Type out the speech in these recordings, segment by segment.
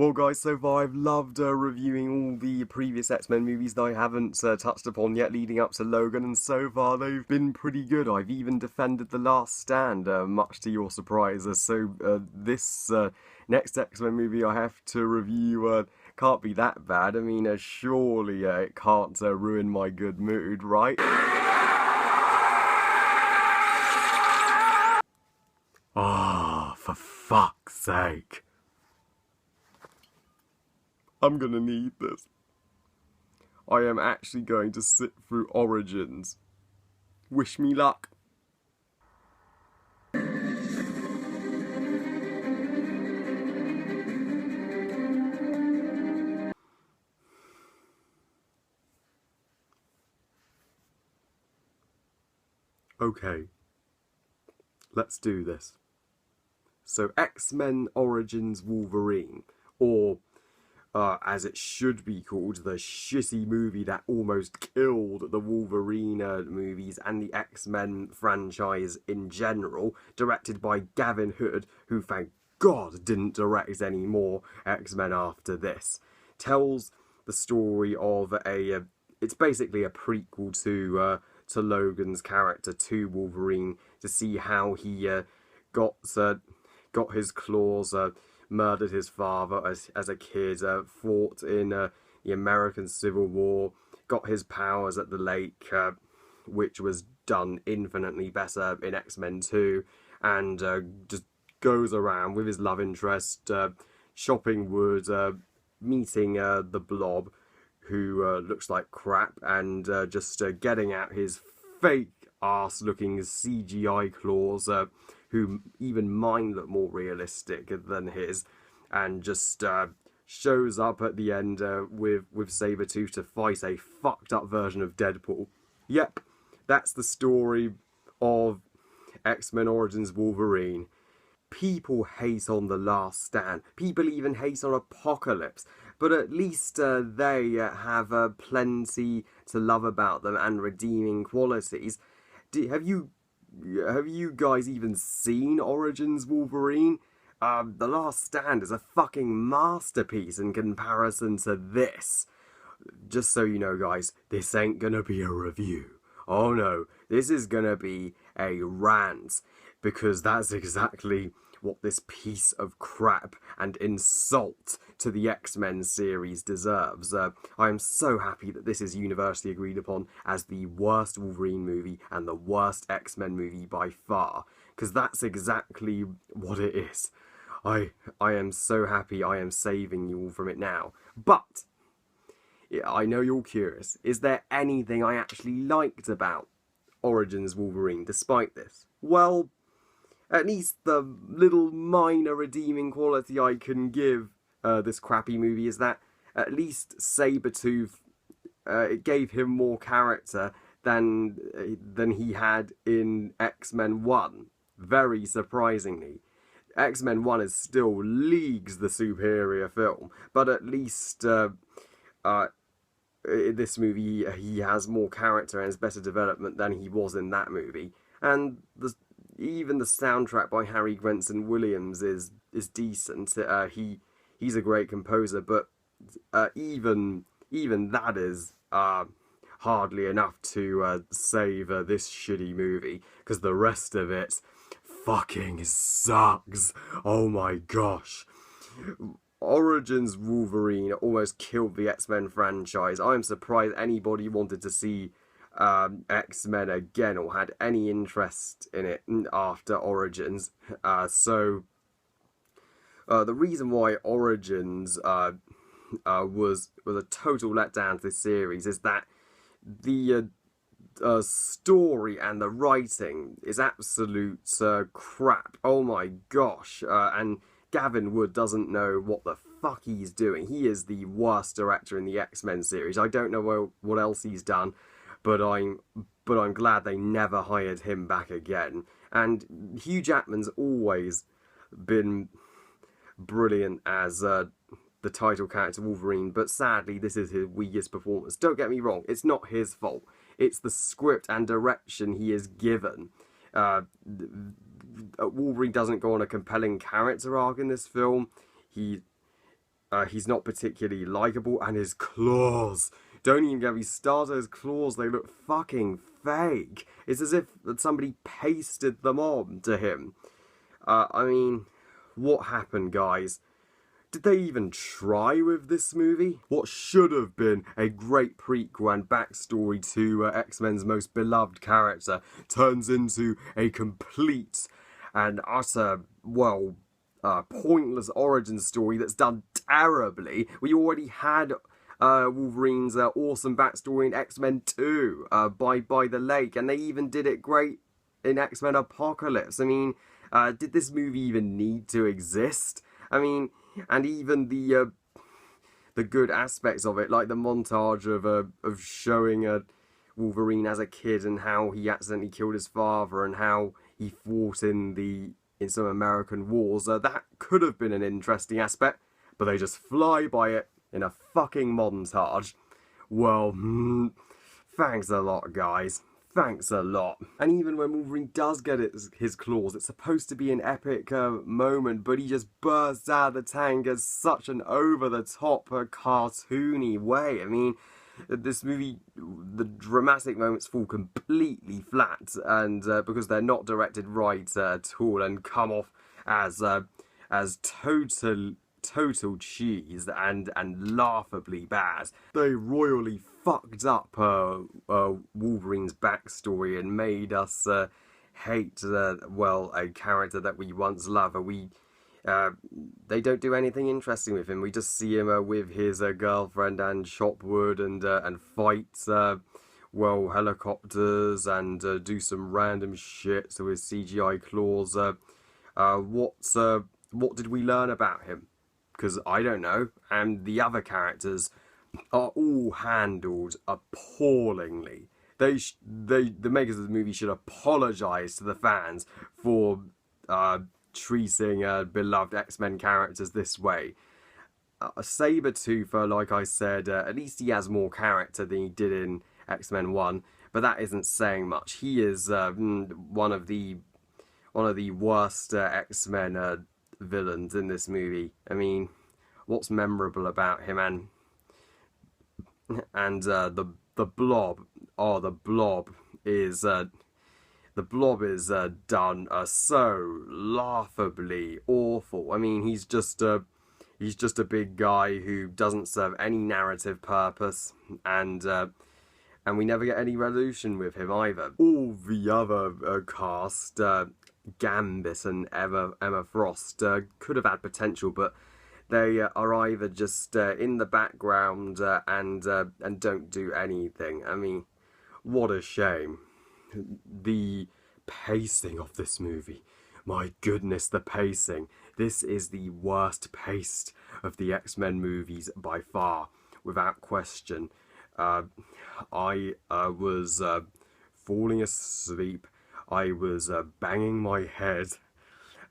Well guys, so far I've loved reviewing all the previous X-Men movies that I haven't touched upon yet leading up to Logan, and so far they've been pretty good. I've even defended The Last Stand, much to your surprise. This next X-Men movie I have to review can't be that bad. I mean, surely it can't ruin my good mood, right? Ah, for fuck's sake. I'm gonna need this. I am actually going to sit through Origins. Wish me luck. Okay, let's do this. So X-Men Origins Wolverine, or as it should be called, the shitty movie that almost killed the Wolverine movies and the X-Men franchise in general, directed by Gavin Hood, who thank God didn't direct any more X-Men after this, tells the story of it's basically a prequel to Logan's character, to Wolverine, to see how he got his claws, murdered his father as a kid, fought in the American Civil War, got his powers at the lake, which was done infinitely better in X-Men 2, and just goes around with his love interest, chopping wood, meeting the Blob, who looks like crap, and just getting out his fake ass looking CGI claws, who even mine look more realistic than his, and just shows up at the end with Sabretooth to fight a fucked up version of Deadpool. Yep, that's the story of X-Men Origins Wolverine. People hate on The Last Stand. People even hate on Apocalypse. But at least they have plenty to love about them and redeeming qualities. Have you guys even seen Origins Wolverine? The Last Stand is a fucking masterpiece in comparison to this. Just so you know, guys, this ain't gonna be a review. Oh no, this is gonna be a rant, because that's exactly what this piece of crap and insult to the X-Men series deserves. I am so happy that this is universally agreed upon as the worst Wolverine movie and the worst X-Men movie by far, because that's exactly what it is. I am so happy I am saving you all from it now. But I know you're curious. Is there anything I actually liked about Origins Wolverine despite this? Well, at least the little minor redeeming quality I can give this crappy movie is that at least Sabretooth, it gave him more character than he had in X-Men 1. Very surprisingly. X-Men 1 is still leagues the superior film, but at least in this movie he has more character and has better development than he was in that movie. And even the soundtrack by Harry Gregson Williams is decent. He's a great composer, but even that is hardly enough to save this shitty movie, because the rest of it fucking sucks. Oh my gosh. Origins Wolverine almost killed the X-Men franchise. I'm surprised anybody wanted to see X-Men again or had any interest in it after Origins. The reason why Origins was a total letdown to this series is that the story and the writing is absolute crap. Oh my gosh. And Gavin Wood doesn't know what the fuck he's doing. He is the worst director in the X-Men series. I don't know what else he's done, but I'm glad they never hired him back again. And Hugh Jackman's always been brilliant as the title character Wolverine, but sadly this is his weakest performance. Don't get me wrong, it's not his fault. It's the script and direction he is given. Wolverine doesn't go on a compelling character arc in this film. he's not particularly likable, and his claws. Don't even get me started. His claws, they look fucking fake. It's as if somebody pasted them on to him. I mean, what happened, guys? Did they even try with this movie? What should have been a great prequel and backstory to X-Men's most beloved character turns into a complete and utter, well, pointless origin story that's done terribly. We already had Wolverine's awesome backstory in X-Men 2, by the lake, and they even did it great in X-Men Apocalypse. I mean, did this movie even need to exist? I mean, and even the good aspects of it, like the montage of showing Wolverine as a kid and how he accidentally killed his father and how he fought in some American wars, that could have been an interesting aspect, but they just fly by it in a fucking montage. Well, thanks a lot, guys. Thanks a lot. And even when Wolverine does get his claws, it's supposed to be an epic moment, but he just bursts out of the tank as such an over-the-top, cartoony way. I mean, this movie, the dramatic moments fall completely flat, and because they're not directed right at all, and come off as total cheese and laughably bad. They royally fucked up Wolverine's backstory and made us hate well, a character that we once loved. They don't do anything interesting with him. We just see him with his girlfriend and chop wood and fight well, helicopters and do some random shit with CGI claws. What did we learn about him? Because I don't know, and the other characters are all handled appallingly. The makers of the movie should apologise to the fans for treating beloved X-Men characters this way. Sabretooth, like I said, at least he has more character than he did in X-Men 1, but that isn't saying much. He is one of the worst X-Men villains in this movie. I mean, what's memorable about him? And the Blob. Oh, the Blob is done so laughably awful. I mean, he's just a big guy who doesn't serve any narrative purpose, and we never get any resolution with him either. All the other cast, Gambit and Emma Frost, could have had potential, but they are either just in the background and don't do anything. I mean, what a shame. The pacing of this movie. My goodness, the pacing. This is the worst paced of the X-Men movies by far, without question. I was falling asleep. I was banging my head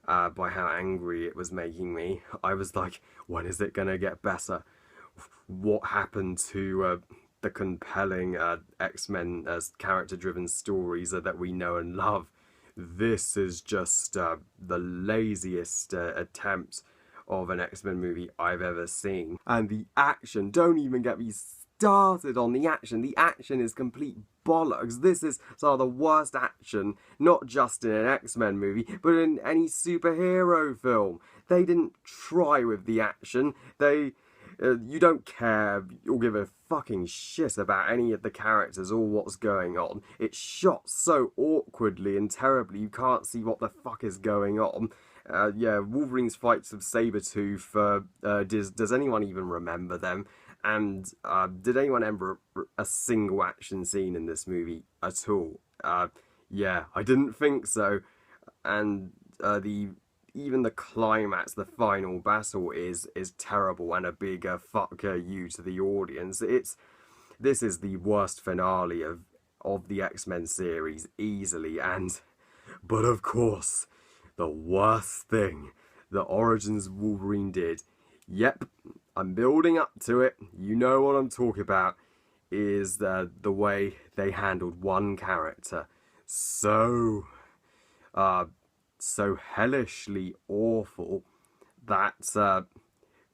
by how angry it was making me. I was like, when is it gonna get better? What happened to the compelling X-Men character-driven stories that we know and love? This is just the laziest attempt of an X-Men movie I've ever seen. And the action, don't even get me started on the action. The action is complete bollocks. This is some of the worst action, not just in an X-Men movie, but in any superhero film. They didn't try with the action. You don't care or give a fucking shit about any of the characters or what's going on. It's shot so awkwardly and terribly, you can't see what the fuck is going on. Yeah, Wolverine's fights with Sabretooth, does anyone even remember them? And did anyone remember a single action scene in this movie at all? Yeah, I didn't think so. And even the climax, the final battle, is terrible and a big fuck you to the audience. This is the worst finale of the X-Men series, easily. But of course, the worst thing that Origins Wolverine did, yep, I'm building up to it, you know what I'm talking about, is the way they handled one character so hellishly awful that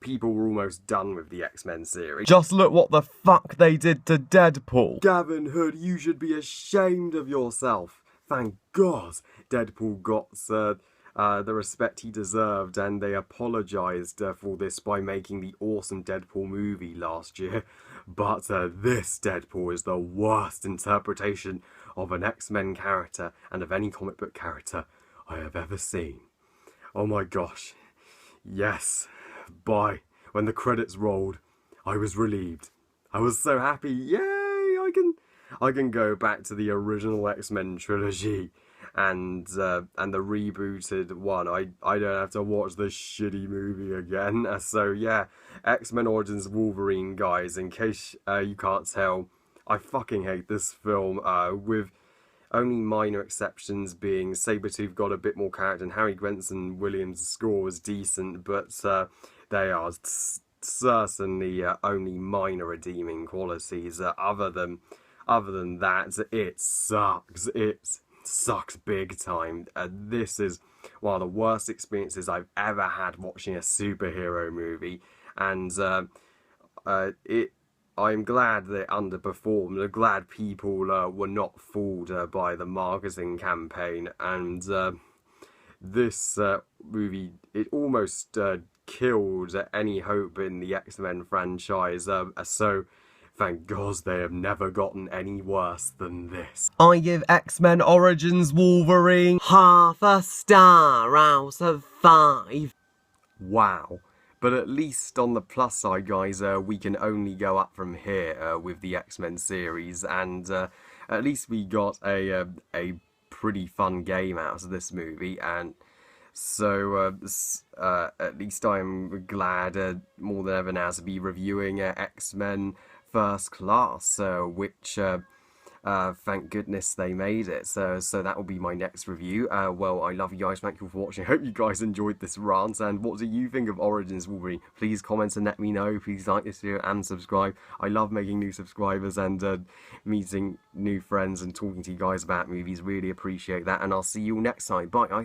people were almost done with the X-Men series. Just look what the fuck they did to Deadpool. Gavin Hood, you should be ashamed of yourself. Thank God Deadpool got the respect he deserved, and they apologised for this by making the awesome Deadpool movie last year. But this Deadpool is the worst interpretation of an X-Men character and of any comic book character I have ever seen. Oh my gosh. Yes. Bye. When the credits rolled, I was relieved. I was so happy. Yay! I can go back to the original X-Men trilogy and the rebooted one. I don't have to watch the shitty movie again. So yeah, X-Men Origins Wolverine, guys, in case you can't tell, I fucking hate this film, with only minor exceptions being Sabretooth got a bit more character and Harry Gwenson Williams' score was decent, but they are certainly only minor redeeming qualities. Other than that, it sucks. It sucks big time. This is one of the worst experiences I've ever had watching a superhero movie, and I'm glad that it underperformed. I'm glad people were not fooled by the marketing campaign, and this movie, it almost killed any hope in the X-Men franchise, so thank God they have never gotten any worse than this. I give X-Men Origins Wolverine half a star out of 5. Wow. But at least on the plus side, guys, we can only go up from here with the X-Men series, and at least we got a pretty fun game out of this movie, and so at least I'm glad more than ever now to be reviewing X-Men First Class, which thank goodness they made it. So that will be my next review. Well, I love you guys. Thank you for watching. I hope you guys enjoyed this rant. And what do you think of Origins Wolverine? Please comment and let me know. Please like this video and subscribe. I love making new subscribers and meeting new friends and talking to you guys about movies. Really appreciate that. And I'll see you all next time. Bye, guys.